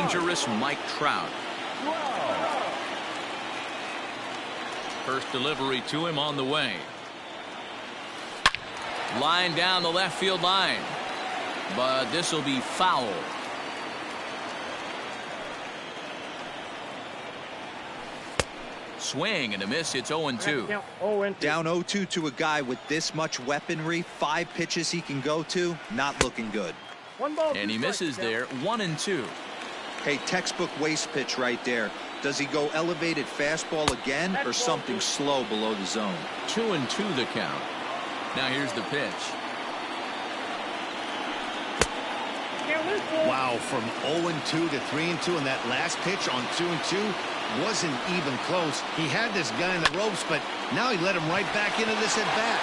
dangerous Mike Trout. First delivery to him on the way. Line down the left field line. But this will be foul. Swing and a miss. It's 0-2. Down 0-2 to a guy with this much weaponry. 5 pitches he can go to. Not looking good. And he misses there. 1-2. Hey, textbook waste pitch right there. Does he go elevated fastball again or something slow below the zone? 2-2 the count. Now here's the pitch. Wow, from 0-2 to 3-2, and that last pitch on 2-2 wasn't even close. He had this guy in the ropes, but now he let him right back into this at bat.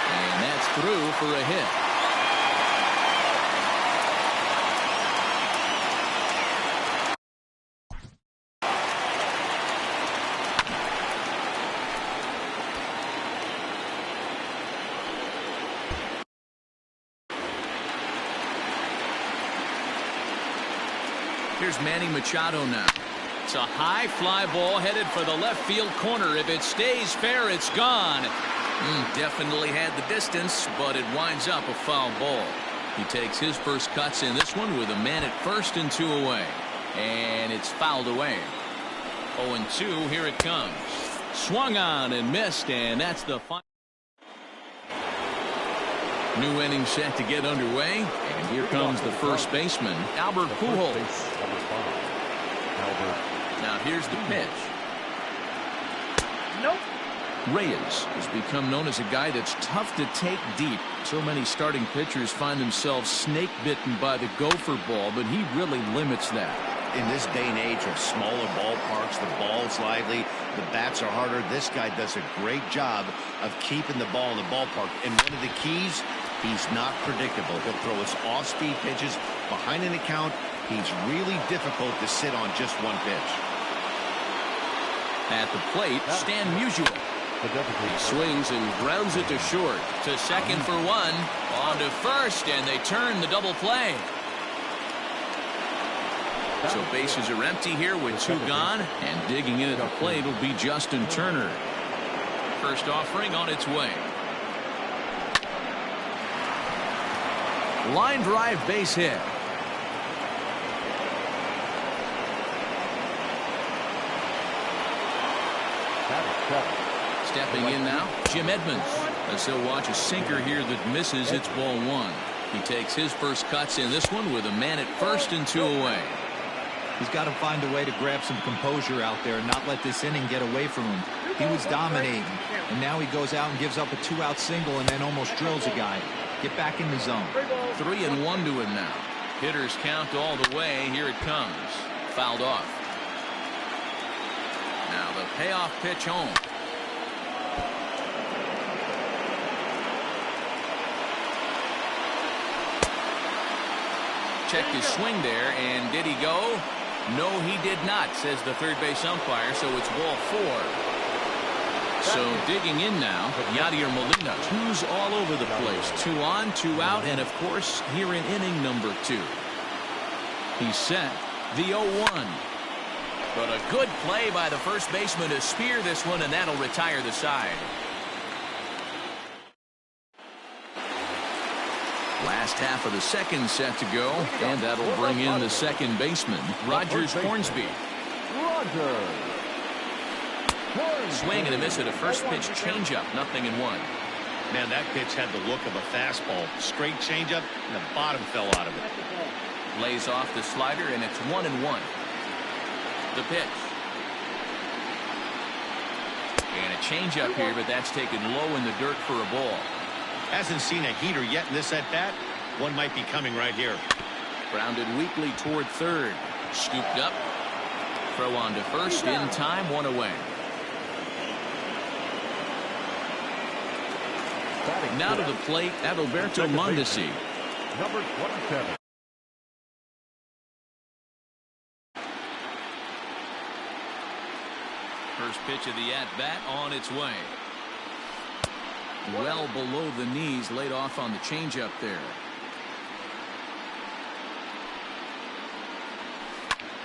And that's through for a hit. Here's Manny Machado now. It's a high fly ball headed for the left field corner. If it stays fair, it's gone. Definitely had the distance, but it winds up a foul ball. He takes his first cuts in this one with a man at first and 2 away. And it's fouled away. 0-2, here it comes. Swung on and missed, and that's the final. New inning set to get underway, and here comes the first baseman, Albert Pujols. Now here's the pitch. Nope. Reyes has become known as a guy that's tough to take deep. So many starting pitchers find themselves snake bitten by the gopher ball, but he really limits that. In this day and age of smaller ballparks, the ball's lively, the bats are harder. This guy does a great job of keeping the ball in the ballpark. And one of the keys, he's not predictable. He'll throw his off-speed pitches behind an account. He's really difficult to sit on just one pitch. At the plate, Stan Musial. He swings and grounds it to short. To second for 1. On to first, and they turn the double play. So bases are empty here with 2 gone, and digging in at the plate will be Justin Turner. First offering on its way. Line drive base hit. Stepping in now, Jim Edmonds. As he'll watch a sinker here that misses. It's ball 1. He takes his first cuts in this one with a man at first and 2 away. He's got to find a way to grab some composure out there and not let this inning get away from him. He was dominating, and now he goes out and gives up a 2-out single and then almost drills a guy. Get back in the zone. 3-1 to him now. Hitters count all the way. Here it comes. Fouled off. Now the payoff pitch home. Checked his swing there, and did he go? No, he did not, says the third base umpire, so it's ball 4. So digging in now, Yadier Molina. 2s all over the place. 2 on, 2 out, and of course, here in inning number 2. He's set the 0-1. But a good play by the first baseman to spear this one, and that'll retire the side. Last half of the second set to go, and that'll bring in the second baseman, Rogers Hornsby. Swing and a miss at a first pitch changeup, 0-1. Man, that pitch had the look of a fastball. Straight changeup, and the bottom fell out of it. Lays off the slider, and it's 1-1. The pitch. And a changeup here, but that's taken low in the dirt for a ball. Hasn't seen a heater yet in this at-bat. One might be coming right here. Grounded weakly toward third. Scooped up. Throw on to first. In time, 1 away. Now to the plate, Adalberto Mondesi. Number 27. First pitch of the at-bat on its way. Well below the knees, laid off on the changeup there.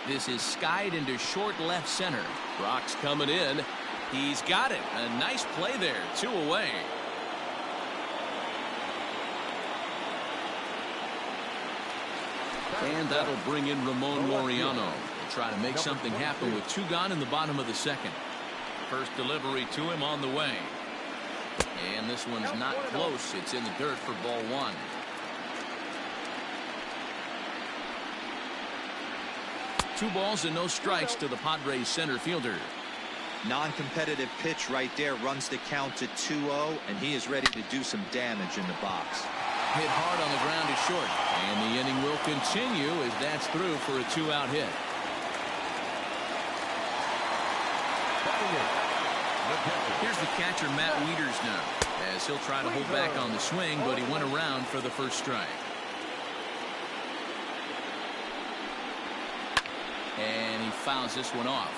This is skied into short left center. Brock's coming in. He's got it. A nice play there. 2 away. And that'll bring in Ramon Laureano. They'll try to make something happen with 2 gone in the bottom of the second. First delivery to him on the way. And this one's not close. It's in the dirt for ball 1. Two balls and no strikes to the Padres center fielder. Non-competitive pitch right there runs the count to 2-0, and he is ready to do some damage in the box. Hit hard on the ground to short, and the inning will continue as that's through for a 2-out hit. Here's the catcher, Matt Wieters, now, as he'll try to hold back on the swing, but he went around for the first strike. And he fouls this one off.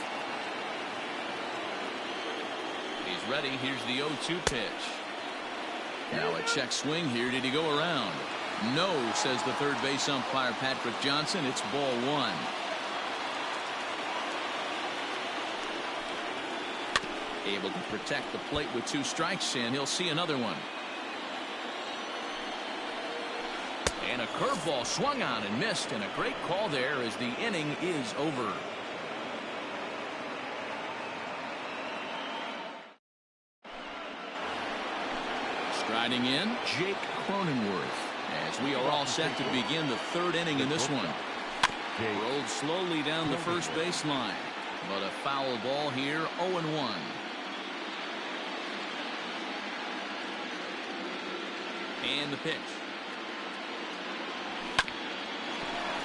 He's ready. Here's the 0-2 pitch. Now a check swing here. Did he go around? No, says the third base umpire, Patrick Johnson. It's ball 1. Able to protect the plate with 2 strikes, and he'll see another one. And a curveball swung on and missed, and a great call there as the inning is over. Striding in, Jake Cronenworth, as we are all set to begin the 3rd inning in this one. Rolled slowly down the first baseline, but a foul ball here, 0-1. And the pitch.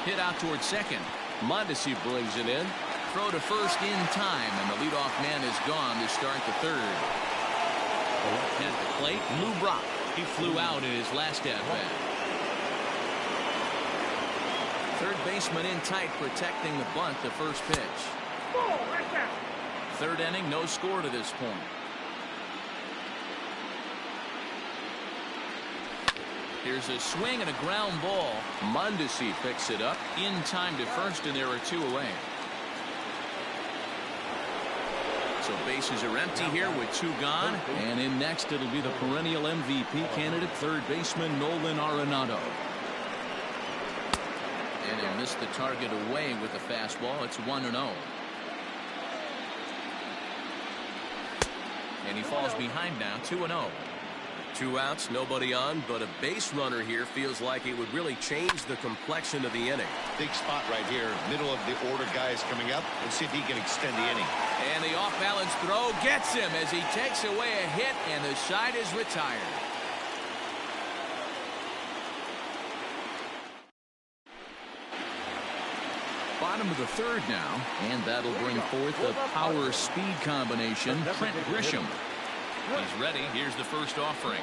Hit out towards second. Mondesi brings it in. Throw to first in time, and the leadoff man is gone to start the 3rd. At the plate, Lou Brock. He flew out in his last at-bat. Third baseman in tight, protecting the bunt, the first pitch. 3rd inning, no score to this point. Here's a swing and a ground ball. Mondesi picks it up in time to first, and there are 2 away. So bases are empty here with 2 gone. And in next, it'll be the perennial MVP candidate, third baseman Nolan Arenado. And he missed the target away with the fastball. It's 1-0. And he falls behind now, 2-0. 2 outs, nobody on, but a base runner here feels like it would really change the complexion of the inning. Big spot right here. Middle of the order guy is coming up, and see if he can extend the inning. And the off-balance throw gets him as he takes away a hit, and the side is retired. Bottom of the 3rd now, and that'll bring forth the power-speed combination, Trent Grisham. He's ready. Here's the first offering.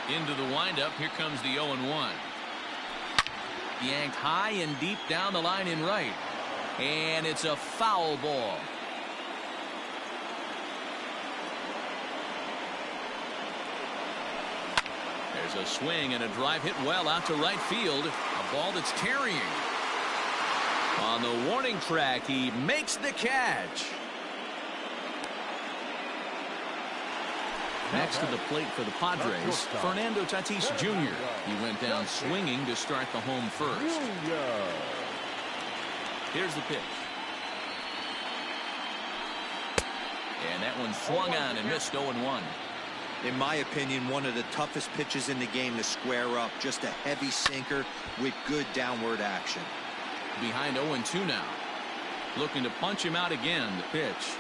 Into the windup. Here comes the 0-1. Yanked high and deep down the line in right. And it's a foul ball. There's a swing and a drive hit well out to right field. A ball that's carrying. On the warning track, he makes the catch. Next to the plate for the Padres, Fernando Tatis Jr. He went down swinging to start the home first. Here's the pitch. And that one swung on and missed 0-1. In my opinion, one of the toughest pitches in the game to square up. Just a heavy sinker with good downward action. Behind 0-2 now. Looking to punch him out again. The pitch.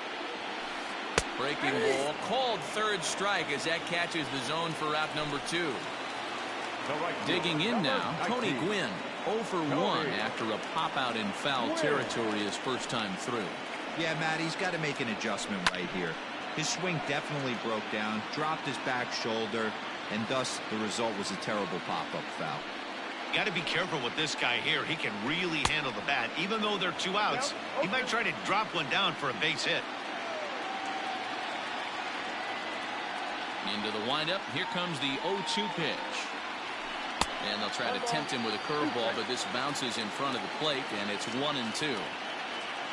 Breaking ball. Called 3rd strike as that catches the zone for out number 2. Digging in now, Tony Gwynn. 0 for 1 after a pop out in foul territory his first time through. Yeah, Matt, he's got to make an adjustment right here. His swing definitely broke down, dropped his back shoulder, and thus the result was a terrible pop-up foul. You got to be careful with this guy here. He can really handle the bat. Even though they're 2 outs, he might try to drop one down for a base hit. Into the windup. Here comes the 0-2 pitch. And they'll try to tempt him with a curveball, but this bounces in front of the plate, and it's 1-2.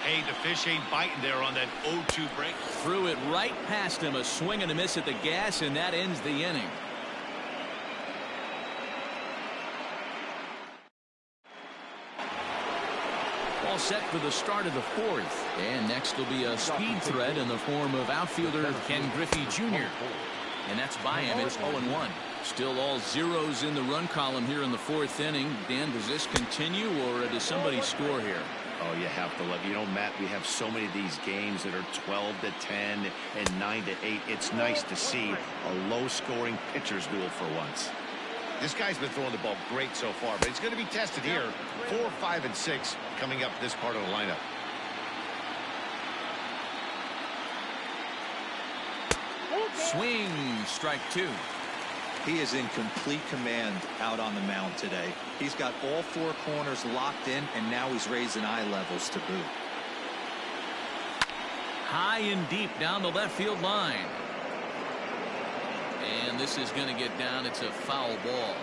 Hey, the fish ain't biting there on that 0-2 break. Threw it right past him. A swing and a miss at the gas, and that ends the inning. All set for the start of the fourth. And next will be a speed threat in the form of outfielder Ken Griffey Jr. And that's by him. It's 0-1. Still all zeros in the run column here in the fourth inning. Dan, does this continue, or does somebody score here? Oh, you have to love. You know, Matt, we have so many of these games that are 12-10 and 9-8. It's nice to see a low-scoring pitcher's duel for once. This guy's been throwing the ball great so far, but he's going to be tested here. 4, 5, and 6 coming up this part of the lineup. Swing, strike 2. He is in complete command out on the mound today. He's got all 4 corners locked in, and now he's raising eye levels to boot. High and deep down the left field line. And this is going to get down. It's a foul ball.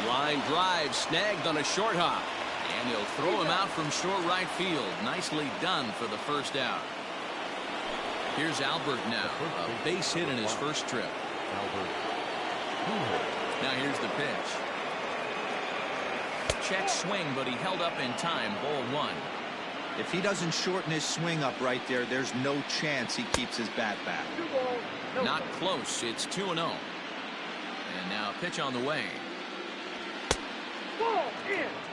Line drive snagged on a short hop. And he'll throw him out from short right field. Nicely done for the first out. Here's Albert now. A base hit in his first trip. Now here's the pitch. Check swing, but he held up in time. Ball 1. If he doesn't shorten his swing up right there, there's no chance he keeps his bat back. Not close. It's 2-0. And now a pitch on the way.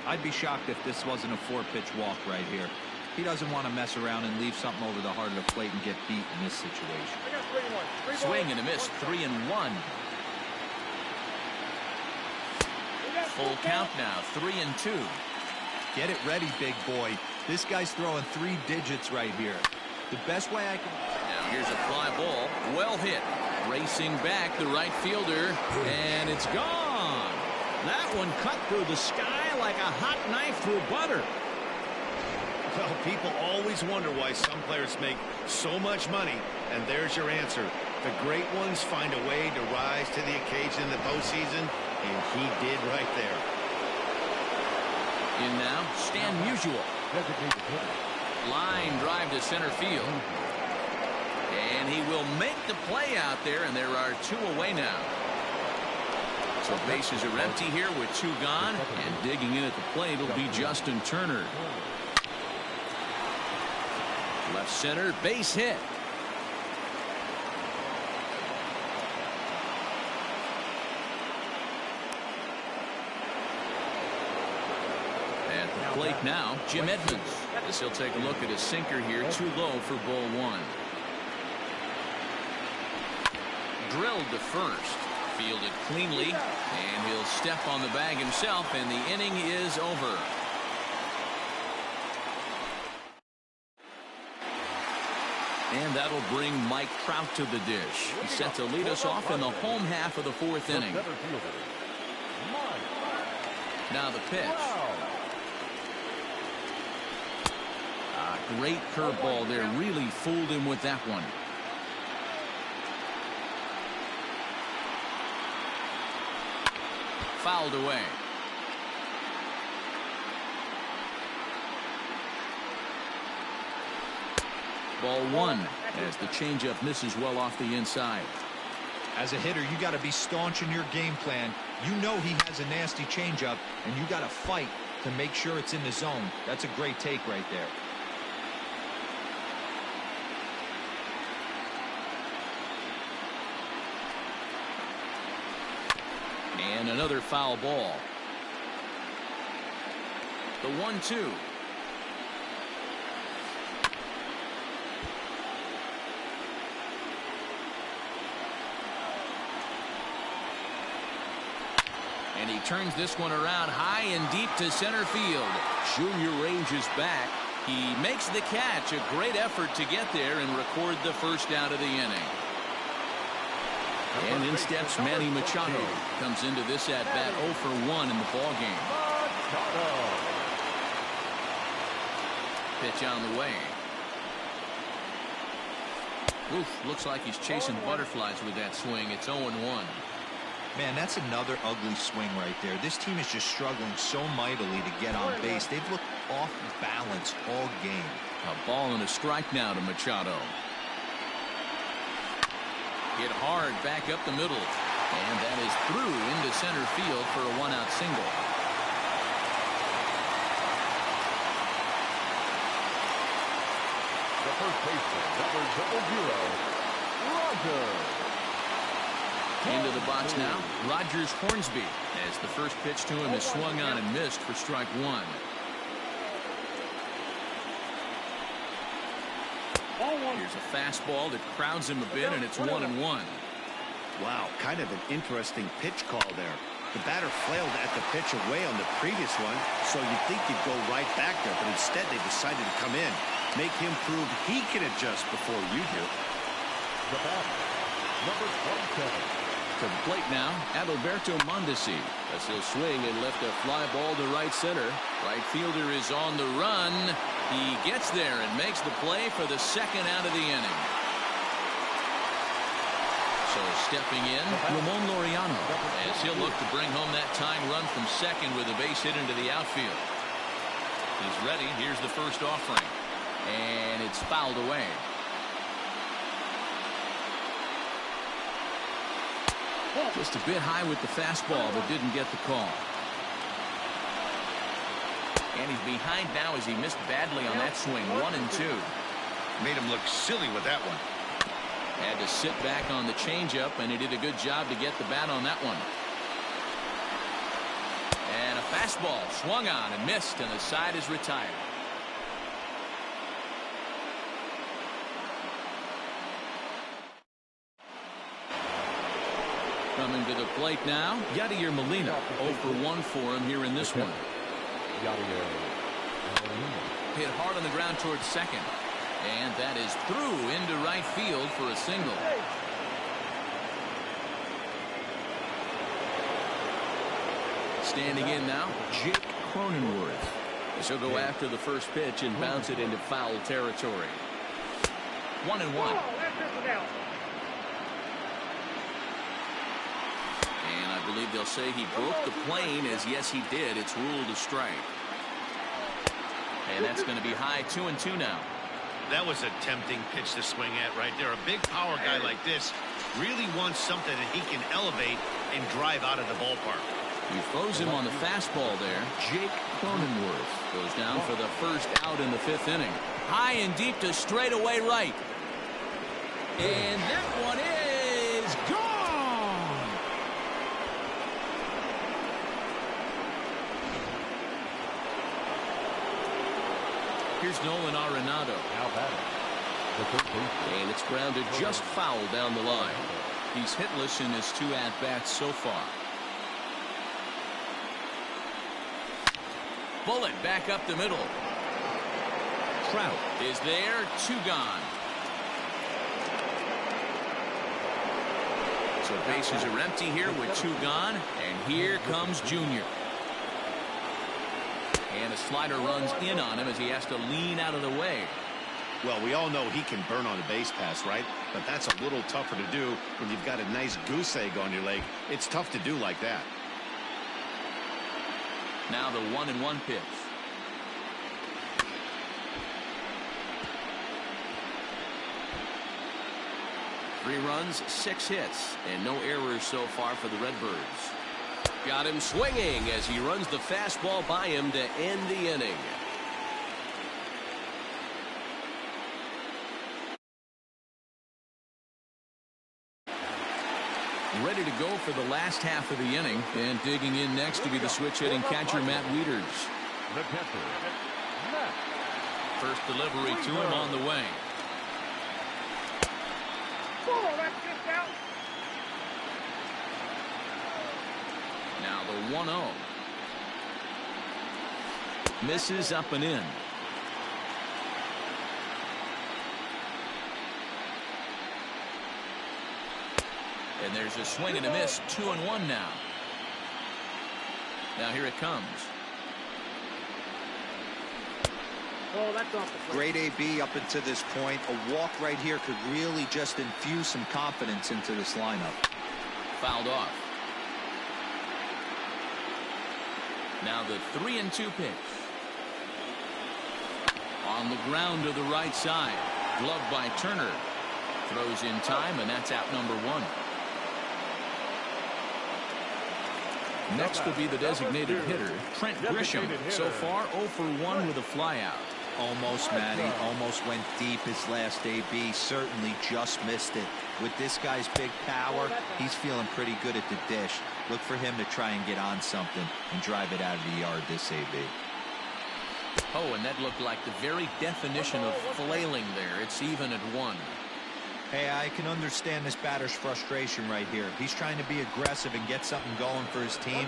I'd be shocked if this wasn't a 4-pitch walk right here. He doesn't want to mess around and leave something over the heart of the plate and get beat in this situation. Swing and a miss. 3-1. Full count now. 3-2. Get it ready, big boy. This guy's throwing 3 digits right here. The best way I can... Now here's a fly ball. Well hit. Racing back the right fielder. And it's gone. That one cut through the sky like a hot knife through butter. Well, people always wonder why some players make so much money, and there's your answer. The great ones find a way to rise to the occasion in the postseason, and he did right there. In now, Stan Musial. Line drive to center field. And he will make the play out there, and there are 2 away now. So bases are empty here with 2 gone, and digging in at the plate will be Justin Turner. Left center, base hit. At the plate now, Jim Edmonds. As he'll take a look at his sinker here, too low for ball 1. Drilled to first. Fielded cleanly, and he'll step on the bag himself, and the inning is over. And that'll bring Mike Trout to the dish. He's set to lead us off in the home half of the 4th inning. Now the pitch. Great curveball there. Really fooled him with that one. Fouled away. Ball 1 as the changeup misses well off the inside. As a hitter, you got to be staunch in your game plan. You know he has a nasty changeup, and you got to fight to make sure it's in the zone. That's a great take right there. And another foul ball. The 1-2. And he turns this one around high and deep to center field. Junior ranges back. He makes the catch. A great effort to get there and record the first out of the inning. And in steps Manny Machado. Comes into this at bat 0 for 1 in the ball game. Pitch on the way. Oof, looks like he's chasing butterflies with that swing. It's 0-1. Man, that's another ugly swing right there. This team is just struggling so mightily to get on base. They've looked off balance all game. A ball and a strike now to Machado. Hit hard back up the middle. And that is through into center field for a one-out single. The first baseman, number 00, Roger. Into the box now, Rogers Hornsby, as the first pitch to him is swung on and missed for strike one. Here's a fastball that crowds him a bit, and it's 1-1. Wow, kind of an interesting pitch call there. The batter flailed at the pitch away on the previous one, so you'd think he'd go right back there, but instead they decided to come in, make him prove he can adjust before you do. The batter, number 27. To the plate now, Adalberto Mondesi, as he'll swing and lift a fly ball to right center. Right fielder is on the run. He gets there and makes the play for the second out of the inning. So stepping in, Ramon Laureano, as he'll look to bring home that tying run from second with a base hit into the outfield. He's ready. Here's the first offering. And it's fouled away. Just a bit high with the fastball, but didn't get the call. And he's behind now as he missed badly on that swing. 1-2. Made him look silly with that one. Had to sit back on the changeup, and he did a good job to get the bat on that one. And a fastball swung on and missed, and the side is retired. Coming to the plate now, Yadier Molina. 0 for 1 for him here in this one. Hit hard on the ground towards second. And that is through into right field for a single. Standing in now, Jake Cronenworth. As he'll go after the first pitch and bounce it into foul territory. 1-1. And I believe they'll say he broke the plane, as yes he did. It's ruled a strike. And that's going to be high. 2-2 now. That was a tempting pitch to swing at right there. A big power guy like this really wants something that he can elevate and drive out of the ballpark. He throws him on the fastball there. Jake Cronenworth goes down for the first out in the 5th inning. High and deep to straightaway right. And that one is gone. Here's Nolan Arenado. Now batting, the third baseman. And it's grounded just foul down the line. He's hitless in his 2 at-bats so far. Bullet back up the middle. Trout is there. 2 gone. So bases are empty here with 2 gone. And here comes Junior. And a slider runs in on him as he has to lean out of the way. Well, we all know he can burn on a base pass, right? But that's a little tougher to do when you've got a nice goose egg on your leg. It's tough to do like that. Now the 1-1 pitch. Three runs, 6 hits, and no errors so far for the Redbirds. Got him swinging as he runs the fastball by him to end the inning. Ready to go for the last half of the inning, and digging in next to be the switch hitting catcher Matt Wieters. The catcher, Matt. First delivery to him on the way. Now the 1-0. Misses up and in. And there's a swing and a miss. 2-1 now. Now here it comes. Great AB up until this point. A walk right here could really just infuse some confidence into this lineup. Fouled off. Now the 3-2 pitch. On the ground to the right side. Gloved by Turner. Throws in time, and that's out number 1. Next will be the designated hitter, Trent Grisham. So far, 0 for 1 with a flyout. Almost, Matty. Almost went deep his last AB. Certainly just missed it. With this guy's big power, he's feeling pretty good at the dish. Look for him to try and get on something and drive it out of the yard this AB. Oh, and that looked like the very definition of flailing there. It's even at 1. Hey, I can understand this batter's frustration right here. He's trying to be aggressive and get something going for his team.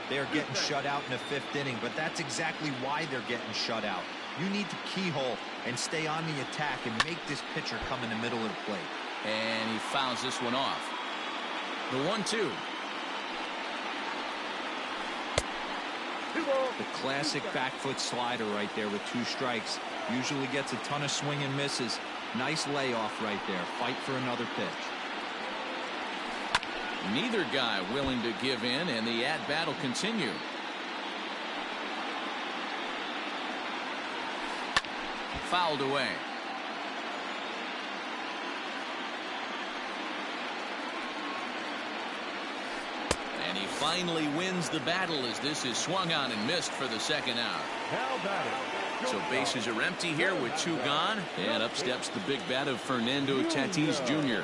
They're getting shut out in the 5th inning, but that's exactly why they're getting shut out. You need to keyhole and stay on the attack and make this pitcher come in the middle of the plate. And he fouls this one off. The 1-2. The classic back foot slider right there with 2 strikes. Usually gets a ton of swing and misses. Nice layoff right there. Fight for another pitch. Neither guy willing to give in, and the at-bat will continue. Fouled away. And he finally wins the battle as this is swung on and missed for the 2nd out. So bases are empty here with 2 gone, and up steps the big bat of Fernando Tatis Jr.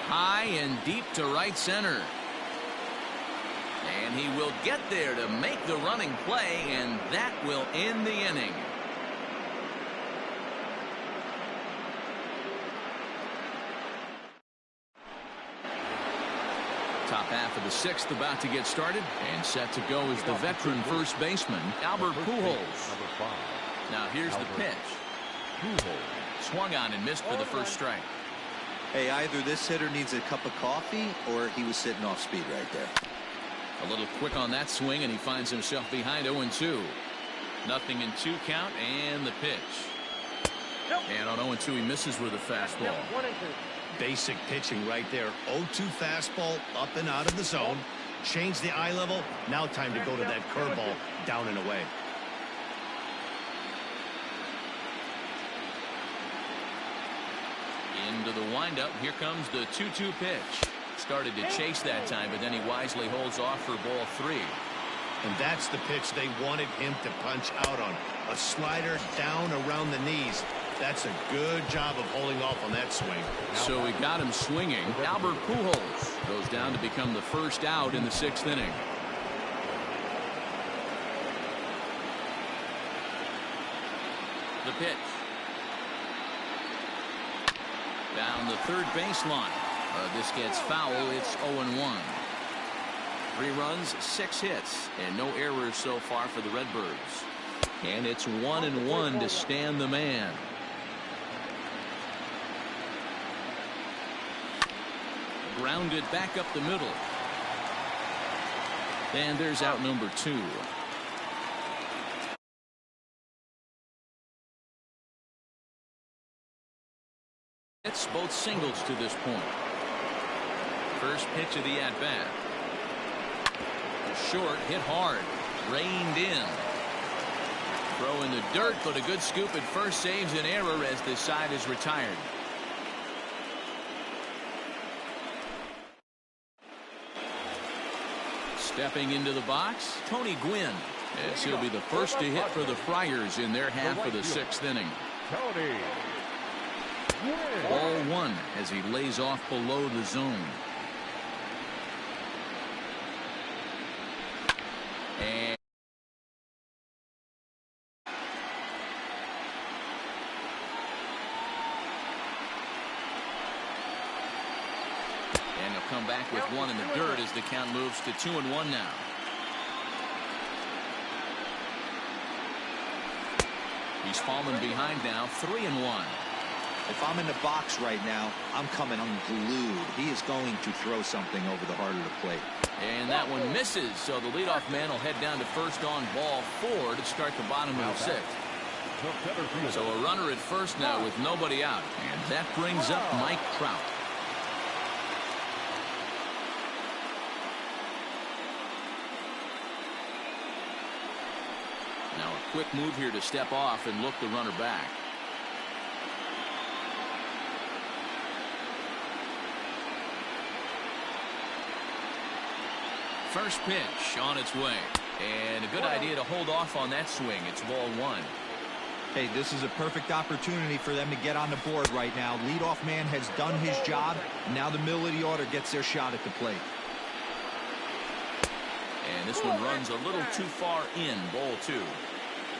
High and deep to right center. And he will get there to make the running play, and that will end the inning. Top half of the 6th about to get started, and set to go is the veteran first baseman, Albert Pujols. Now here's the pitch. Swung on and missed for the first strike. Hey, either this hitter needs a cup of coffee or he was sitting off speed right there. A little quick on that swing, and he finds himself behind 0-2. Nothing in 2 count, and the pitch. And on 0-2, he misses with a fastball. Basic pitching right there. 0-2 fastball up and out of the zone. Change the eye level. Now time to go to that curveball down and away. Into the windup. Here comes the 2-2 pitch. Started to chase that time, but then he wisely holds off for ball 3. And that's the pitch they wanted him to punch out on. A slider down around the knees. That's a good job of holding off on that swing. So he got him swinging. Albert Pujols goes down to become the first out in the 6th inning. The pitch. Down the third baseline. This gets foul. It's 0-1. 3 runs, 6 hits, and no errors so far for the Redbirds. And it's 1-1 to stand the man. Grounded back up the middle. And there's out number 2. It's both singles to this point. First pitch of the at-bat. Short, hit hard, reined in. Throw in the dirt, but a good scoop at first saves an error as this side is retired. Stepping into the box, Tony Gwynn, as he'll be the first to hit for the Friars in their half of the 6th inning. Ball 1 as he lays off below the zone. And he'll come back with 1 in the dirt as the count moves to 2-1 now. He's fallen behind now, 3-1. If I'm in the box right now, I'm coming unglued. He is going to throw something over the heart of the plate. And that one misses, so the leadoff man will head down to first on ball 4 to start the bottom of the 6th. So a runner at first now with nobody out. And that brings up Mike Trout. Now a quick move here to step off and look the runner back. First pitch on its way. And a good idea to hold off on that swing. It's ball 1. Hey, this is a perfect opportunity for them to get on the board right now. Leadoff man has done his job. Now the middle of the order gets their shot at the plate. And this one runs a little too far in, ball 2.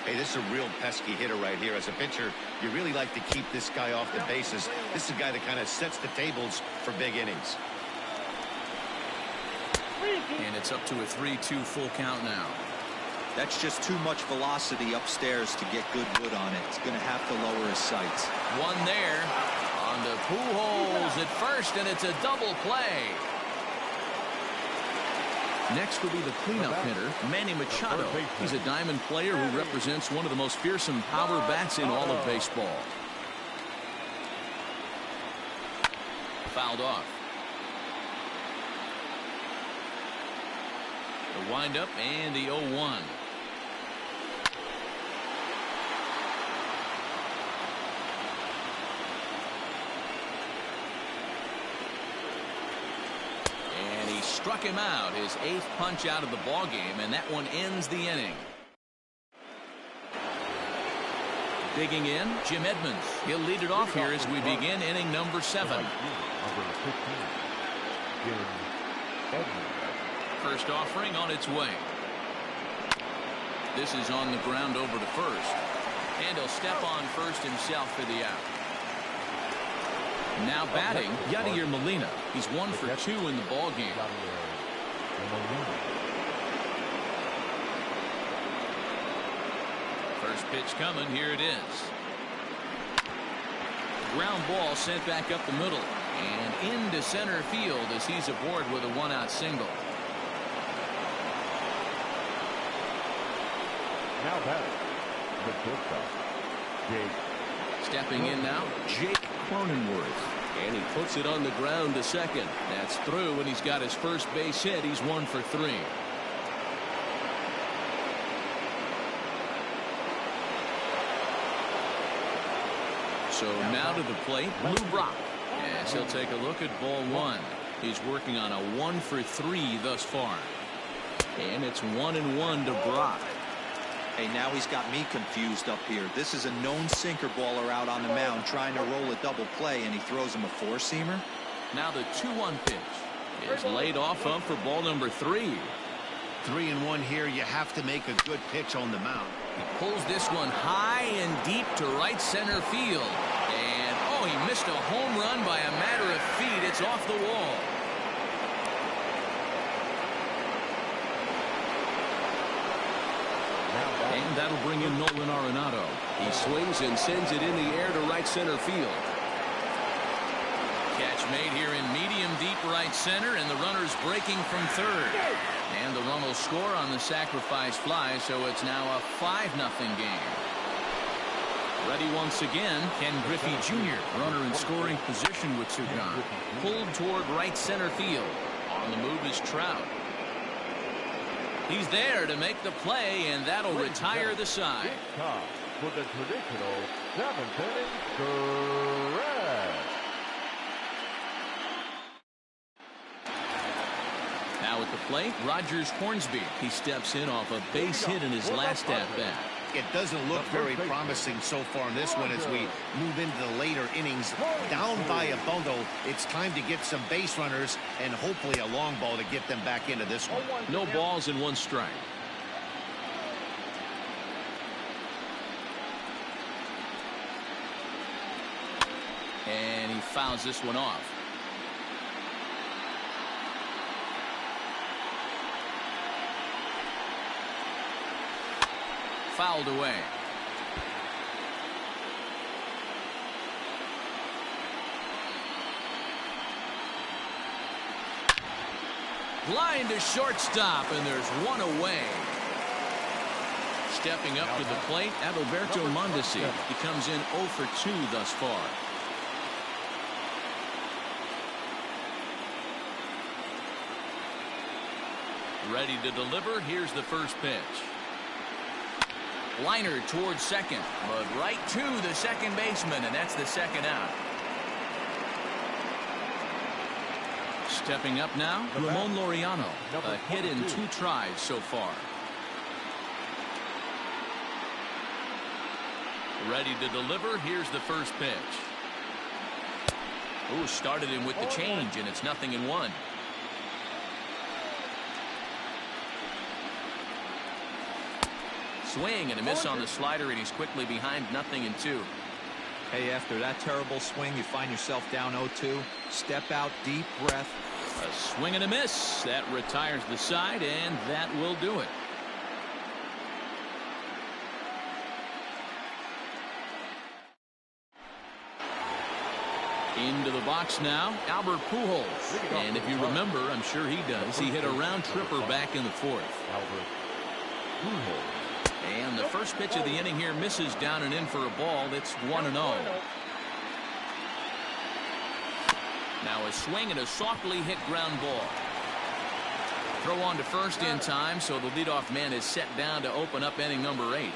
Hey, this is a real pesky hitter right here. As a pitcher, you really like to keep this guy off the bases. This is a guy that kind of sets the tables for big innings. And it's up to a 3-2 full count now. That's just too much velocity upstairs to get good wood on it. It's going to have to lower his sights. One there on the Pujols at first, and it's a double play. Next will be the cleanup hitter, Manny Machado. He's a diamond player who represents one of the most fearsome power bats in all of baseball. Fouled off. The windup and the 0-1. And he struck him out, his 8th punch out of the ball game, and that one ends the inning. Digging in, Jim Edmonds. He'll lead it off here as we begin inning number 7. First offering on its way. This is on the ground over to first. And he'll step on first himself for the out. Now batting, Yadier Molina. He's 1 for 2 in the ball game. First pitch coming. Here it is. Ground ball sent back up the middle and into center field as he's aboard with a 1-out single. Now batting, the shortstop, Jake. Stepping in now, Jake Cronenworth. And he puts it on the ground to second. That's through, and he's got his first base hit. He's 1 for 3. So now to the plate, Lou Brock. As he'll take a look at ball 1. He's working on a 1 for 3 thus far. And it's 1-1 to Brock. Hey, now he's got me confused up here. This is a known sinker baller out on the mound trying to roll a double play, and he throws him a 4-seamer. Now the 2-1 pitch is laid off up for ball number 3. 3-1 here. You have to make a good pitch on the mound. He pulls this one high and deep to right center field. And, oh, he missed a home run by a matter of feet. It's off the wall. And that'll bring in Nolan Arenado. He swings and sends it in the air to right center field. Catch made here in medium deep right center, and the runner's breaking from third. And the run will score on the sacrifice fly, so it's now a 5-0 game. Ready once again, Ken Griffey Jr., runner in scoring position with Sugan. Pulled toward right center field. On the move is Trout. He's there to make the play, and that'll retire the side. It's time for the traditional 7th inning stretch. Now at the plate, Rogers Hornsby. He steps in off a base hit in his last at-bat. It doesn't look very promising so far in this one as we move into the later innings. Down by a bundle, it's time to get some base runners and hopefully a long ball to get them back into this one. No balls and 1 strike. And he fouls this one off. Fouled away. Line to shortstop, and there's one away. Stepping up to the plate, Adalberto Mondesi. He comes in 0 for 2 thus far. Ready to deliver. Here's the first pitch. Liner towards second, but right to the second baseman, and that's the second out. Stepping up now, Ramon Laureano. A hit in 2 tries so far. Ready to deliver. Here's the first pitch. Ooh, started him with the change, and it's 0-1. Swing and a miss on the slider, and he's quickly behind 0-2. Hey, after that terrible swing, you find yourself down 0-2. Step out, deep breath. A swing and a miss. That retires the side, and that will do it. Into the box now, Albert Pujols. And if you remember, I'm sure he does, he hit a round tripper back in the 4th. Albert Pujols. And the first pitch of the inning here misses down and in for a ball. It's 1-0. Now a swing and a softly hit ground ball. Throw on to first in time, so the leadoff man is set down to open up inning number 8.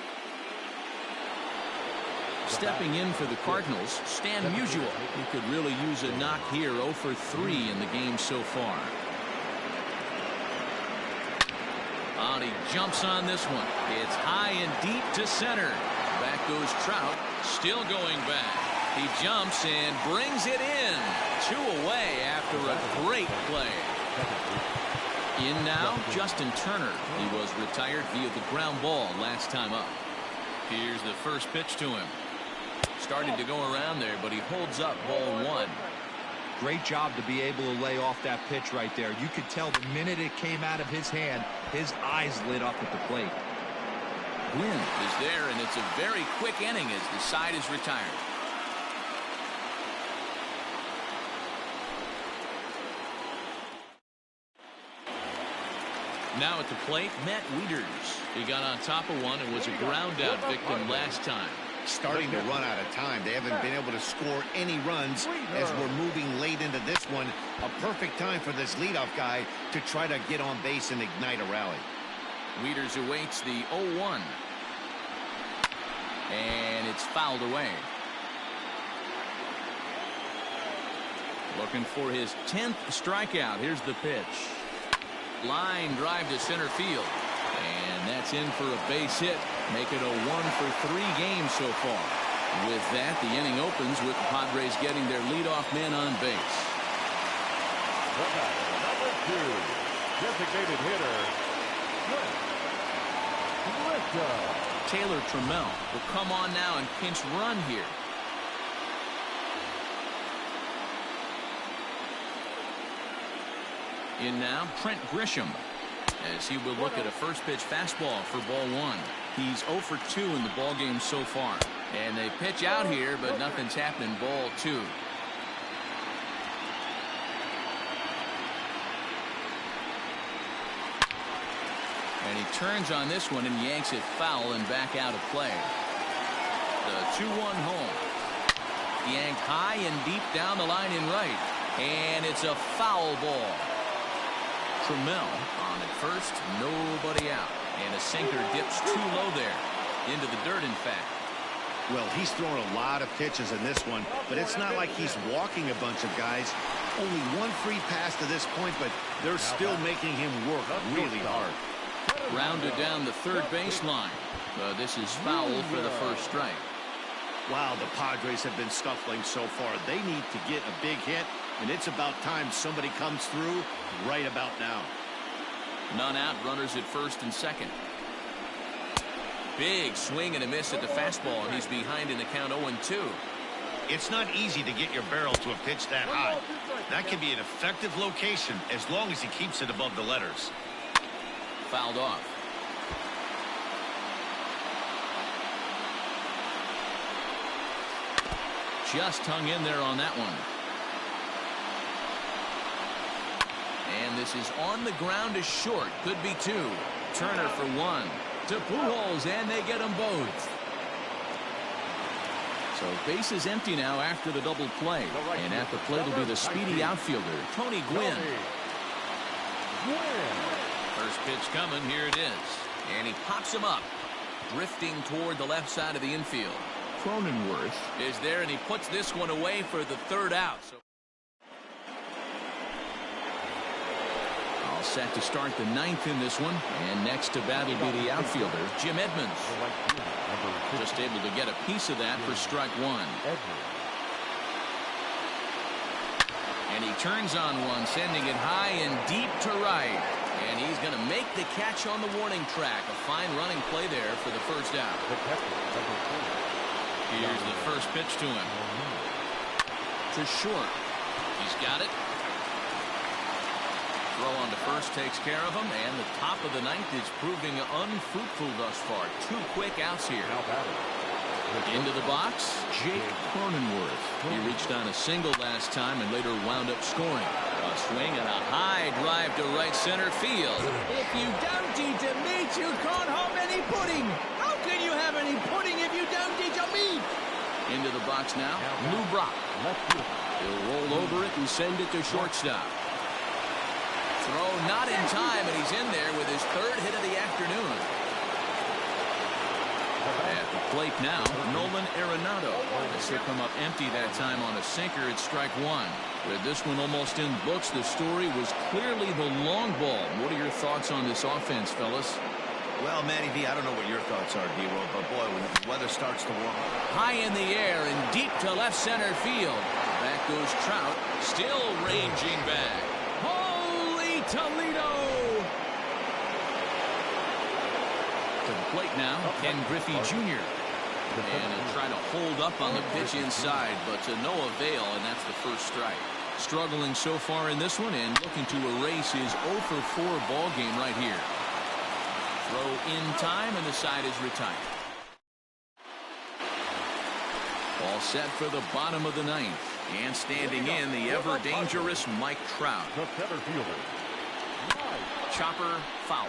Stepping in for the Cardinals, Stan Musial. He could really use a knock here. 0 for 3 in the game so far. Oh, he jumps on this one. It's high and deep to center. Back goes Trout, still going back. He jumps and brings it in. 2 away after a great play. In now, Justin Turner. He was retired via the ground ball last time up. Here's the first pitch to him. Started to go around there, but he holds up ball 1. Great job to be able to lay off that pitch right there. You could tell the minute it came out of his hand, his eyes lit up at the plate. Wind is there, and it's a very quick inning as the side is retired. Now at the plate, Matt Wieters. He got on top of one and was a ground out victim last time. Starting to run out of time. They haven't been able to score any runs as we're moving late into this one. A perfect time for this leadoff guy to try to get on base and ignite a rally. Wieters awaits the 0-1. And it's fouled away. Looking for his 10th strikeout. Here's the pitch. Line drive to center field. And that's in for a base hit. Make it a 1 for 3 game so far. With that, the inning opens with the Padres getting their leadoff man on base. Number 2, designated hitter, Taylor Trammell will come on now and pinch run here. In now, Trent Grisham, as he will look at a first pitch fastball for ball 1. He's 0 for 2 in the ball game so far. And they pitch out here, but nothing's happening. Ball 2. And he turns on this one and yanks it foul and back out of play. The 2-1 home. Yanked high and deep down the line in right. And it's a foul ball. Trammell on at first, nobody out. And a sinker dips too low there. Into the dirt, in fact. Well, he's thrown a lot of pitches in this one, but it's not like he's walking a bunch of guys. Only one free pass to this point, but they're still making him work really hard. Rounded down the third baseline. This is foul for the first strike. Wow, the Padres have been scuffling so far. They need to get a big hit, and it's about time somebody comes through right about now. None out, runners at first and second. Big swing and a miss at the fastball, and he's behind in the count 0-2. It's not easy to get your barrel to a pitch that high. That can be an effective location as long as he keeps it above the letters. Fouled off. Just hung in there on that one. And And this is on the ground is short. Could be two. Turner for one. To Pujols, and they get them both. So base is empty now after the double play. And at the plate will be the speedy outfielder, Tony Gwynn. First pitch coming. Here it is. And he pops him up. Drifting toward the left side of the infield. Cronenworth is there, and he puts this one away for the third out. So all set to start the ninth in this one. And next to bat will be the outfielder, Jim Edmonds. Just able to get a piece of that for strike one. And he turns on one, sending it high and deep to right. And he's going to make the catch on the warning track. A fine running play there for the first out. Here's the first pitch to him. To short. He's got it. Throw on to first takes care of him, and the top of the ninth is proving unfruitful thus far. Two quick outs here. Into the box, Jake Cronenworth. He reached on a single last time and later wound up scoring. A swing and a high drive to right center field. If you don't eat a meat, you can't have any pudding. How can you have any pudding if you don't eat a meat? Into the box now, Lou Brock. He'll roll over it and send it to shortstop. Throw not in time, and he's in there with his third hit of the afternoon. At the plate now, Nolan Arenado. This will come up empty that time on a sinker at strike one. With this one almost in books, the story was clearly the long ball. What are your thoughts on this offense, fellas? Well, Matty V, I don't know what your thoughts are, D-Roll, but boy, when the weather starts to warm up. High in the air and deep to left center field. Back goes Trout, still ranging back. Holy Toledo! To the plate now, Ken Griffey Jr. And he'll try to hold up on the pitch inside, but to no avail, and that's the first strike. Struggling so far in this one and looking to erase his 0 for 4 ball game right here. Throw in time, and the side is retired. All set for the bottom of the ninth. And standing in, the ever-dangerous Mike Trout. Chopper foul.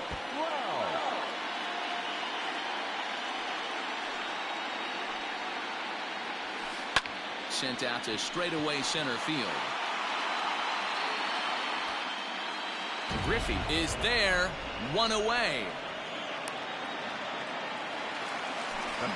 Sent out to straightaway center field. Griffey is there, one away.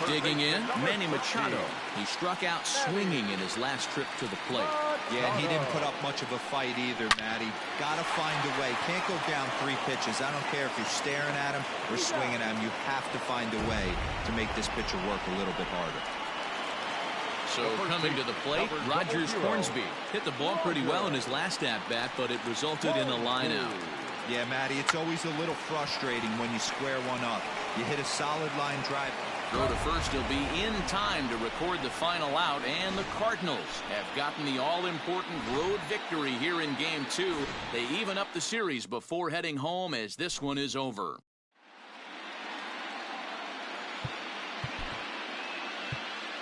Digging in, Manny Machado. He struck out swinging in his last trip to the plate. Yeah, he didn't put up much of a fight either, Matty. Got to find a way. Can't go down 3 pitches. I don't care if you're staring at him or swinging at him. You have to find a way to make this pitcher work a little bit harder. So coming to the plate, Rogers Hornsby hit the ball pretty well in his last at-bat, but it resulted in a line-out. Yeah, Matty, it's always a little frustrating when you square one up. You hit a solid line drive. Throw to first, he'll be in time to record the final out, and the Cardinals have gotten the all-important road victory here in Game 2. They even up the series before heading home as this one is over.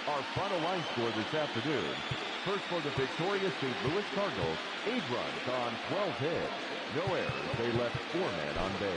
Our final line score this afternoon. First for the victorious St. Louis Cardinals, 8 runs on 12 hits. No errors. They left 4 men on base.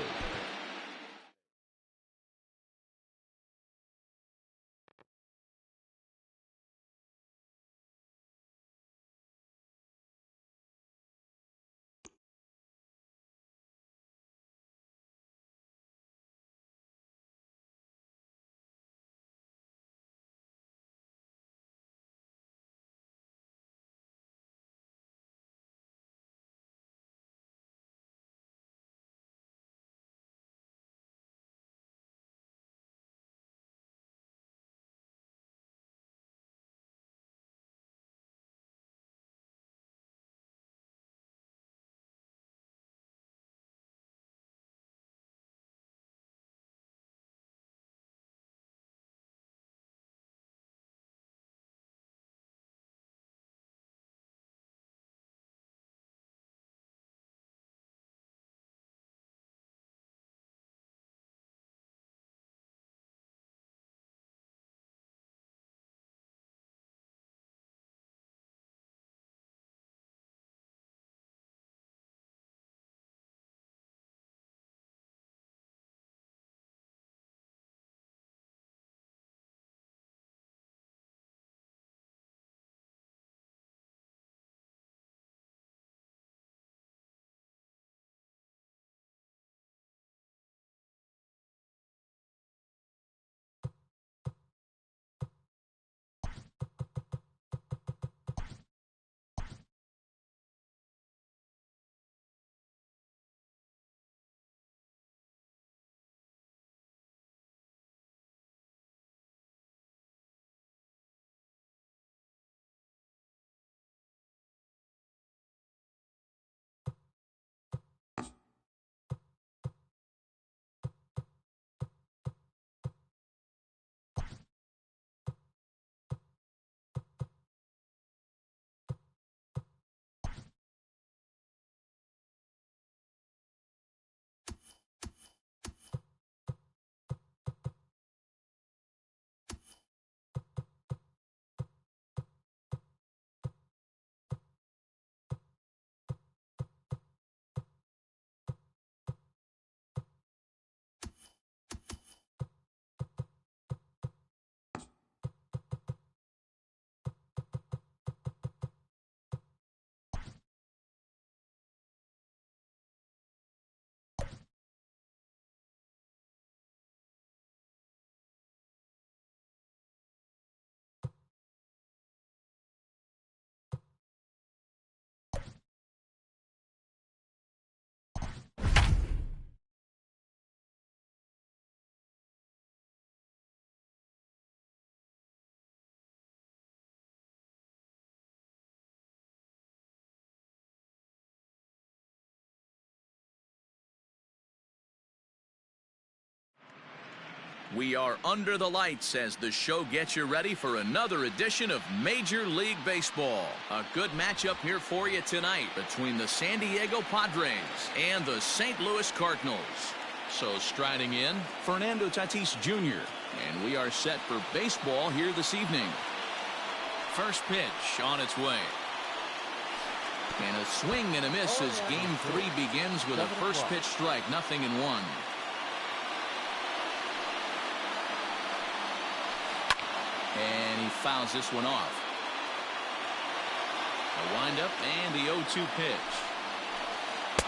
We are under the lights as the show gets you ready for another edition of Major League Baseball. A good matchup here for you tonight between the San Diego Padres and the St. Louis Cardinals. So striding in, Fernando Tatis Jr. And we are set for baseball here this evening. First pitch on its way. And a swing and a miss as Game 3 begins with a first pitch strike, 0-1. And he fouls this one off. A windup and the 0-2 pitch.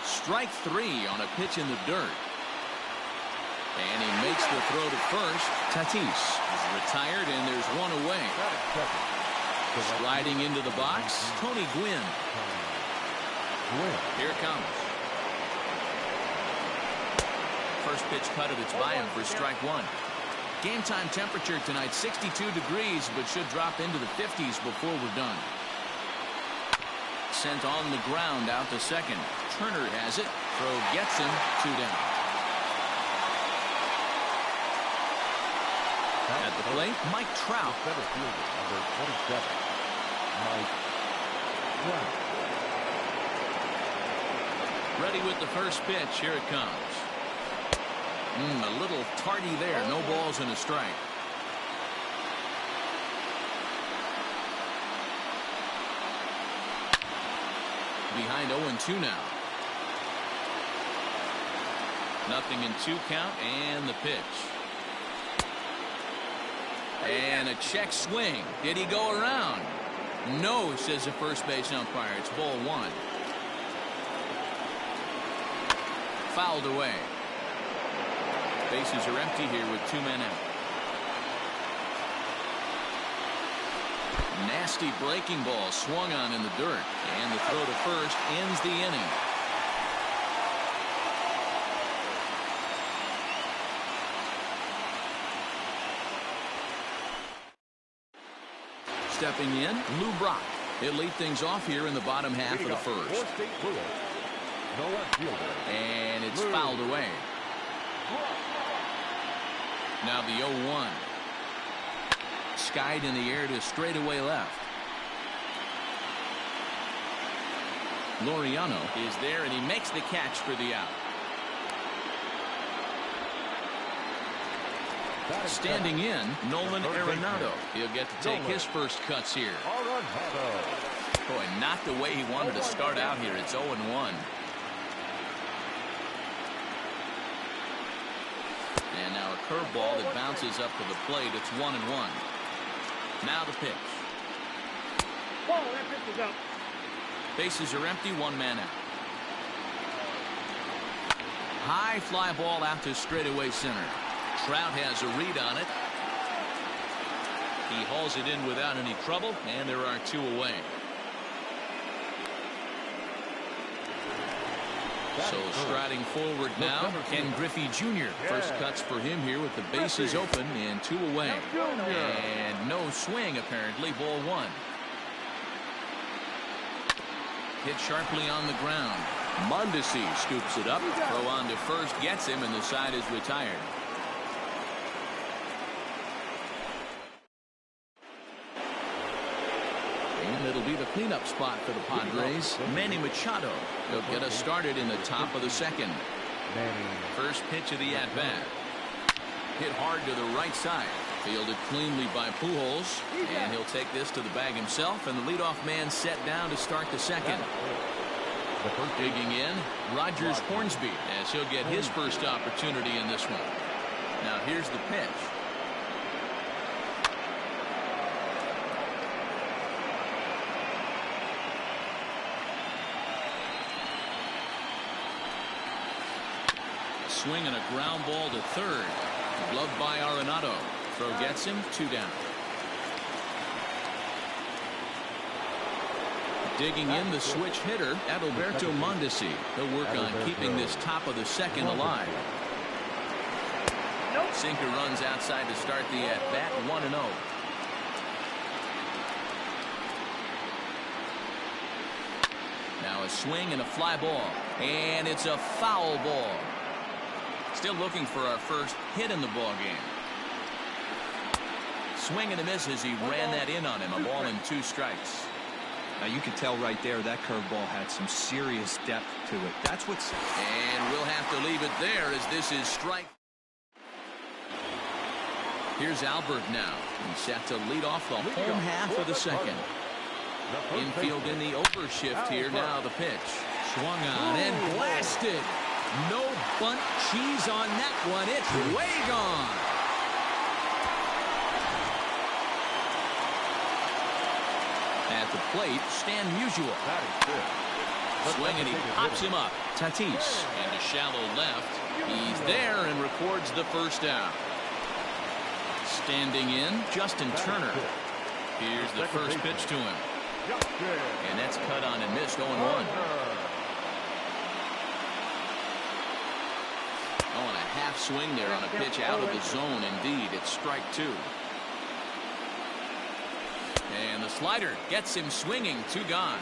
Strike 3 on a pitch in the dirt. And he makes the throw to first. Tatis is retired and there's one away. Sliding into the box, Tony Gwynn. Here it comes. First pitch cut it, it's by him for strike 1. Game time temperature tonight 62 degrees, but should drop into the 50s before we're done. Sent on the ground out to second. Turner has it. Throw gets him. 2 down. At the plate, Mike Trout. Center fielder, number 27, Mike Trout. Ready with the first pitch. Here it comes. A little tardy there. No balls and a strike. Behind 0-2 now. 0-2 count and the pitch. And a check swing. Did he go around? No, says the first base umpire. It's ball 1. Fouled away. Bases are empty here with 2 men out. Nasty breaking ball swung on in the dirt. And the throw to first ends the inning. Stepping in, Lou Brock. He'll lead things off here in the bottom half of the first. And it's fouled away. Now the 0-1. Skied in the air to straightaway left. Laureano is there, and he makes the catch for the out. Standing in, Nolan Arenado. He'll get to take his first cuts here. Boy, not the way he wanted to start out here. It's 0-1. And now a curveball that bounces up to the plate. It's 1-1. Now the pitch. Bases are empty. 1 man out. High fly ball out to straightaway center. Trout has a read on it. He hauls it in without any trouble, and there are 2 away. So striding forward now, Ken Griffey Jr. First cuts for him here with the bases open and 2 away. And no swing apparently, ball 1. Hit sharply on the ground. Mondesi scoops it up. Throw on to first gets him, and the side is retired. And it'll be the cleanup spot for the Padres. Manny Machado. He'll get us started in the top of the second. First pitch of the at-bat. Hit hard to the right side. Fielded cleanly by Pujols. And he'll take this to the bag himself. And the leadoff man set down to start the second. Digging in, Rogers Hornsby, as he'll get his first opportunity in this one. Now here's the pitch. Swing and a ground ball to third. Gloved by Arenado. Throw gets him. 2 down. Digging in, the switch hitter, Adalberto Mondesi. He'll work on keeping this top of the second alive. Sinker runs outside to start the at-bat. 1-0. Now a swing and a fly ball. And it's a foul ball. Still looking for our first hit in the ball game. Swing and a miss as he ran that in on him. A ball and 2 strikes. Now you can tell right there that curveball had some serious depth to it. That's what's... And we'll have to leave it there as this is strike. Here's Albert now. He's set to lead off the home half of the second. Infield in the overshift here now. The pitch. Swung on and blasted. No bunt cheese on that one. It's way gone. At the plate, Stan Musial. Swing and he pops him up. Tatis into shallow left. He's there and records the first out. Standing in, Justin Turner. Here's the first pitch to him. And that's cut on and missed. 0-1. Oh, and a half swing there on a pitch out of the zone. Indeed, it's strike 2. And the slider gets him swinging. 2 gone.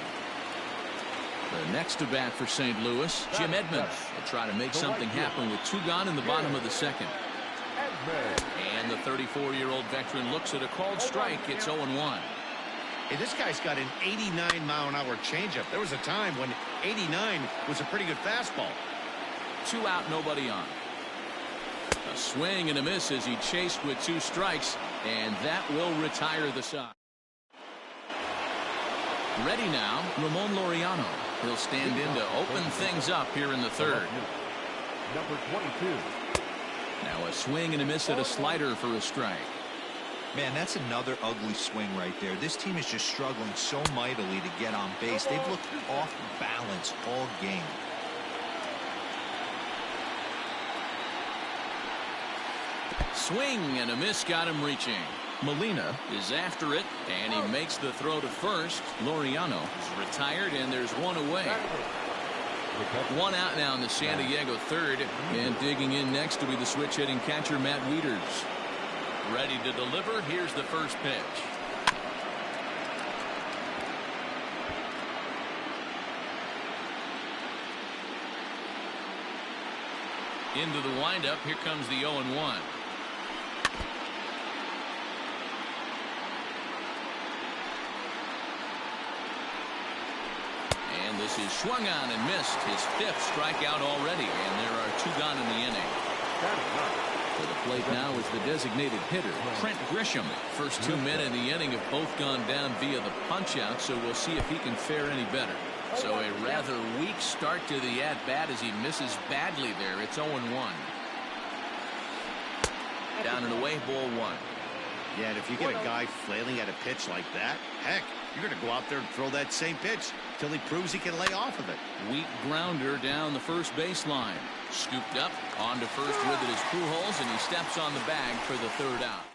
The next to bat for St. Louis, Jim Edmonds will try to make something happen with 2 gone in the bottom of the second. And the 34-year-old veteran looks at a called strike. It's 0-1. Hey, this guy's got an 89-mile-an-hour changeup. There was a time when 89 was a pretty good fastball. 2 out, nobody on. A swing and a miss as he chased with 2 strikes, and that will retire the side. Ready now, Ramon Laureano. He'll stand in to open things up here in the third. Number 22. Now a swing and a miss at a slider for a strike. Man, that's another ugly swing right there. This team is just struggling so mightily to get on base. They've looked off balance all game. Swing and a miss got him reaching. Molina is after it, and he makes the throw to first. Laureano is retired, and there's 1 away. 1 out now in the San Diego third, and digging in next to be the switch-hitting catcher Matt Wieters. Ready to deliver. Here's the first pitch. Into the windup. Here comes the 0-1. And this is swung on and missed. His 5th strikeout already, and there are 2 gone in the inning. To the plate now is the designated hitter, Trent Grisham. First 2 men in the inning have both gone down via the punch-out, so we'll see if he can fare any better. So a rather weak start to the at-bat as he misses badly there. It's 0-1. Down and away, ball 1. Yeah, and if you get a guy flailing at a pitch like that, heck, you're going to go out there and throw that same pitch till he proves he can lay off of it. Weak grounder down the first baseline. Scooped up, on to first with it is Pujols, and he steps on the bag for the 3rd out.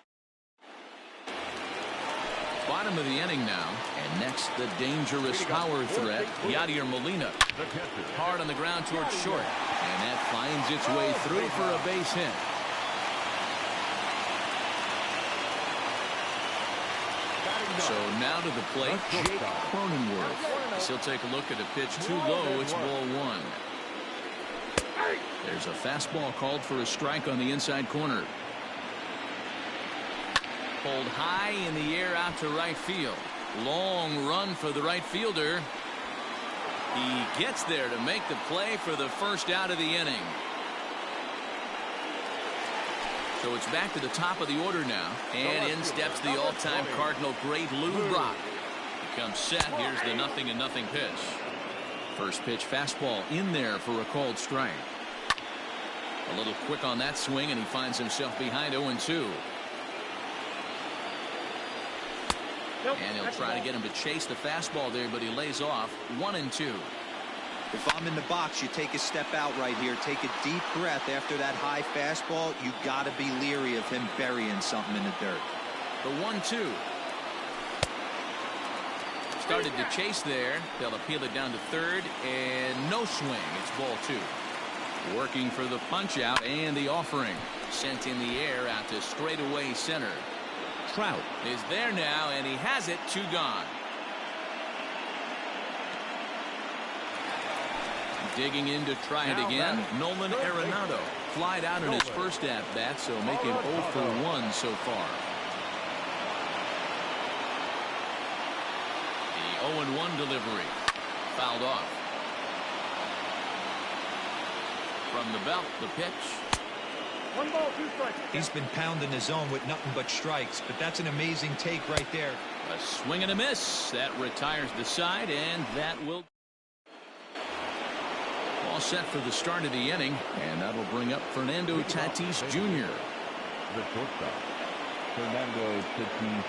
Bottom of the inning now, and next the dangerous power threat, Yadier Molina. Hard on the ground towards short, and that finds its way through for a base hit. So now to the plate, Jake Cronenworth. He'll take a look at a pitch too low. It's ball 1. There's a fastball called for a strike on the inside corner. Pulled high in the air out to right field. Long run for the right fielder. He gets there to make the play for the first out of the inning. So it's back to the top of the order now. And in steps the all-time Cardinal great Lou Brock. He comes set. Here's the 0-0 pitch. First pitch fastball in there for a called strike. A little quick on that swing, and he finds himself behind 0-2. And he'll try to get him to chase the fastball there, but he lays off. 1-2. If I'm in the box, you take a step out right here. Take a deep breath after that high fastball. You got to be leery of him burying something in the dirt. The 1-2. Started to chase there. They'll appeal it down to third, and no swing. It's ball 2. Working for the punch out and the offering. Sent in the air out to straightaway center. Trout is there now, and he has it. 2 gone. Digging in to try it again. Nolan Arenado flied out in his first at bat, so make him 0 for 1 so far. 0-1 delivery. Fouled off. From the belt, the pitch. 1 ball, 2 strikes. He's been pounding his zone with nothing but strikes, but that's an amazing take right there. A swing and a miss. That retires the side, and that will. All set for the start of the inning, and that'll bring up Fernando Tatis Jr. The shortstop, Fernando Tatis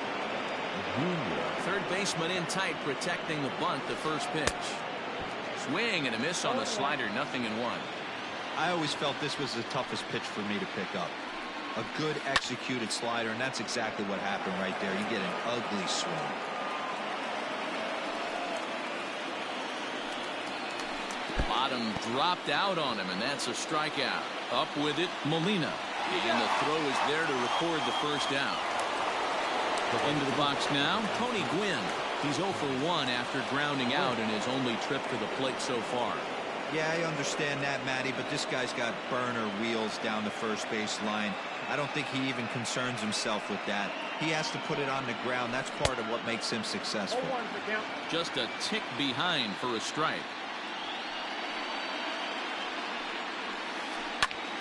Jr. Third baseman in tight, protecting the bunt, the first pitch. Swing and a miss on the slider, 0-1. I always felt this was the toughest pitch for me to pick up. A good executed slider, and that's exactly what happened right there. You get an ugly swing. Bottom dropped out on him, and that's a strikeout. Up with it, Molina. And the throw is there to record the first out. Into the box now, Tony Gwynn. He's 0 for 1 after grounding out in his only trip to the plate so far. Yeah, I understand that, Matty, but this guy's got burner wheels down the first base line. I don't think he even concerns himself with that. He has to put it on the ground. That's part of what makes him successful. 0-1 the count. Just a tick behind for a strike.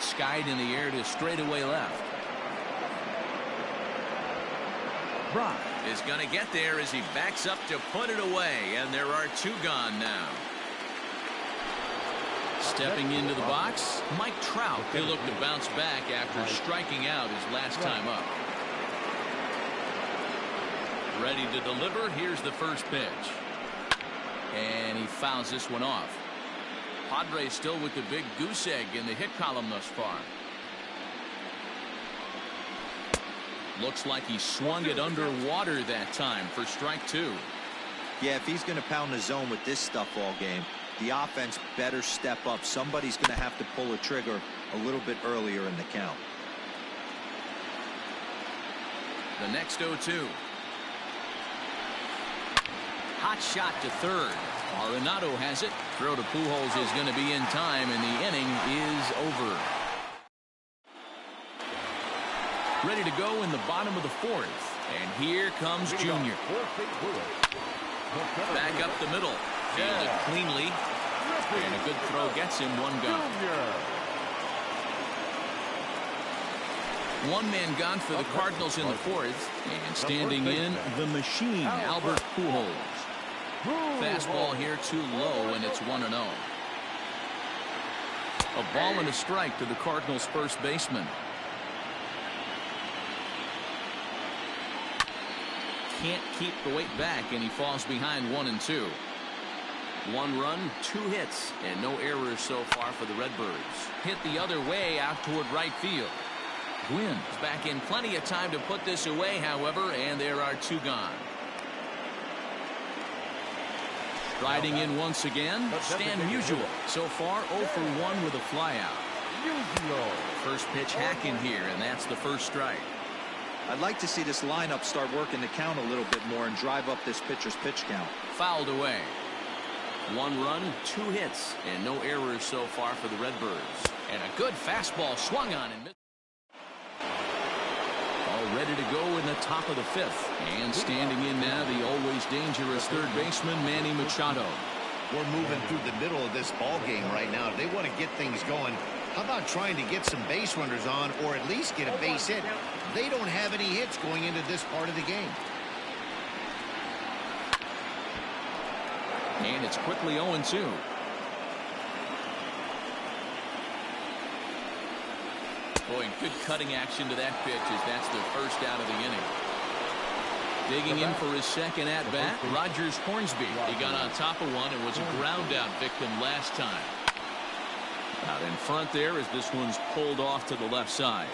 Skied in the air to straightaway left. Brock is going to get there as he backs up to put it away, and there are 2 gone now. Stepping into the box, Mike Trout. He'll look to bounce back after striking out his last time up. Ready to deliver. Here's the first pitch. And he fouls this one off. Padres still with the big goose egg in the hit column thus far. Looks like he swung it underwater that time for strike 2. Yeah, if he's going to pound the zone with this stuff all game, the offense better step up. Somebody's going to have to pull a trigger a little bit earlier in the count. The next 0-2. Hot shot to third. Arenado has it. Throw to Pujols is going to be in time, and the inning is over. Ready to go in the bottom of the 4th. And here comes Junior. Back up the middle. Fielded cleanly. And a good throw gets him 1 gone. 1 man gone for the Cardinals in the 4th. And standing in, the machine, Albert Pujols. Fastball here too low, and it's 1-0. A ball and a strike to the Cardinals' first baseman. Can't keep the weight back, and he falls behind 1-2. 1 run, 2 hits, and no errors so far for the Redbirds. Hit the other way out toward right field. Gwynn is back in plenty of time to put this away, however, and there are 2 gone. Riding in once again, Stan Musial. So far, 0 for 1 with a flyout. First pitch hack in here, and that's the first strike. I'd like to see this lineup start working the count a little bit more and drive up this pitcher's pitch count. Fouled away. 1 run, 2 hits, and no errors so far for the Redbirds. And a good fastball swung on and missed. All ready to go in the top of the 5th. And standing in now, the always dangerous third baseman, Manny Machado. We're moving through the middle of this ball game right now. They want to get things going. How about trying to get some base runners on, or at least get a base hit? They don't have any hits going into this part of the game. And it's quickly 0-2. Boy, good cutting action to that pitch as that's the first out of the inning. Digging in for his second at-bat, Rogers Hornsby. He got on top of one and was a ground-out victim last time. Out in front there as this one's pulled off to the left side.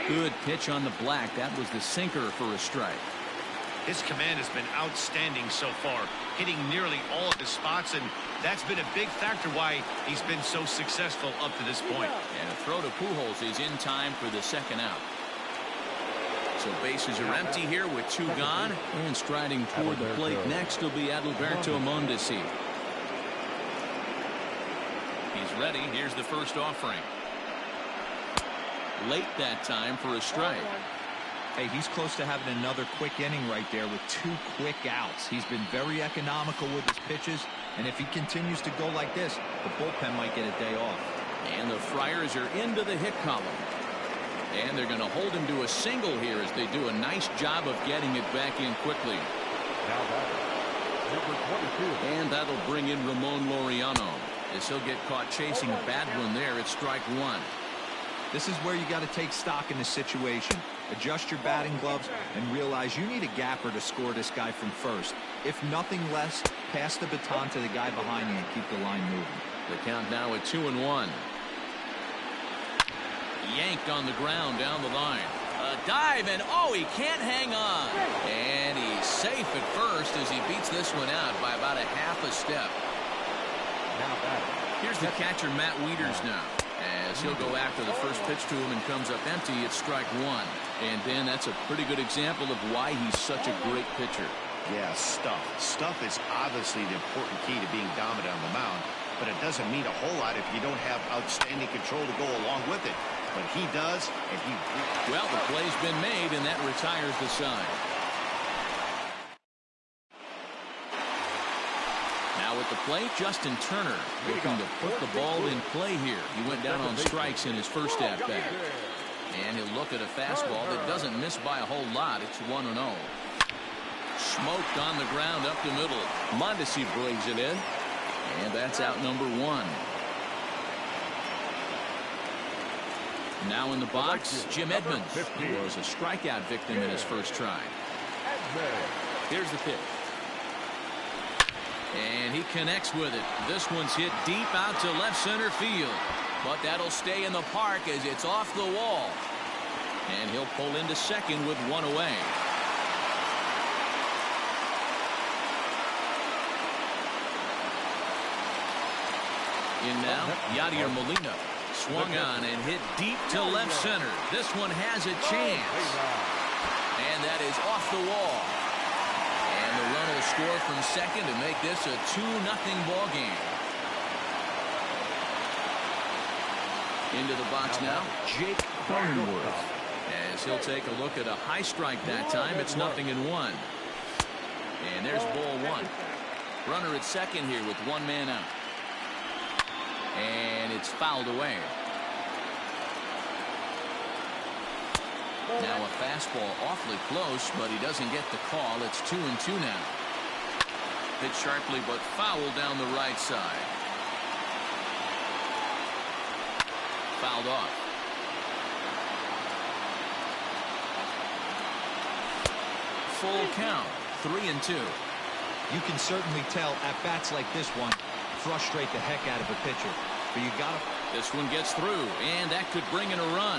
Good pitch on the black. That was the sinker for a strike. His command has been outstanding so far, hitting nearly all of his spots, and that's been a big factor why he's been so successful up to this point. And a throw to Pujols is in time for the second out. So bases are empty here with 2 gone. And striding toward the plate next will be Adalberto Mondesi. He's ready. Here's the first offering. Late that time for a strike. Hey, he's close to having another quick inning right there with 2 quick outs. He's been very economical with his pitches, and if he continues to go like this, the bullpen might get a day off. And the Friars are into the hit column. And they're going to hold him to a single here as they do a nice job of getting it back in quickly. Now batter, number 22. And that'll bring in Ramon Laureano as he'll get caught chasing a bad one there at strike 1. This is where you got to take stock in the situation. Adjust your batting gloves and realize you need a gapper to score this guy from first. If nothing less, pass the baton to the guy behind you and keep the line moving. The count now at 2-1. Yanked on the ground down the line. A dive, and oh, he can't hang on. And he's safe at first as he beats this one out by about a half a step. Now batter. Here's the catcher, Matt Wieters, now, as he'll go after the first pitch to him and comes up empty at strike 1. And Ben, that's a pretty good example of why he's such a great pitcher. Yeah, stuff. Stuff is obviously the important key to being dominant on the mound, but it doesn't mean a whole lot if you don't have outstanding control to go along with it. But he does, and he... Well, the play's been made, and that retires the side. Now at the plate, Justin Turner looking to put the ball in play here. He went down on strikes in his first at-bat. And he'll look at a fastball that doesn't miss by a whole lot. It's 1-0. Smoked on the ground up the middle. Mondesi brings it in. And that's out number 1. Now in the box, Jim Edmonds, who was a strikeout victim in his first try. Here's the pitch. And he connects with it. This one's hit deep out to left center field. But that'll stay in the park as it's off the wall. And he'll pull into second with 1 away. In now, Yadier Molina. Swung on and hit deep to left center. This one has a chance. And that is off the wall. And the run will score from second to make this a 2-0 ball game. Into the box now, Jake Cronenworth. As he'll take a look at a high strike that time, it's 0-1. And there's ball 1. Runner at second here with 1 man out. And it's fouled away. Now a fastball awfully close, but he doesn't get the call. It's 2-2 now. Hit sharply, but foul down the right side. Fouled off. Full count. 3-2. You can certainly tell at bats like this one frustrate the heck out of a pitcher. But you got to... This one gets through, and that could bring in a run.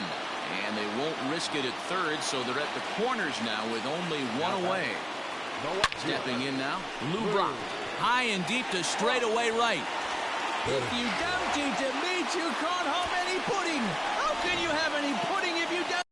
And they won't risk it at third, so they're at the corners now with only 1 away. Stepping in now, Lou Brock. High and deep to straightaway right. If you don't eat the meat, you can't have any pudding. How can you have any pudding if you don't?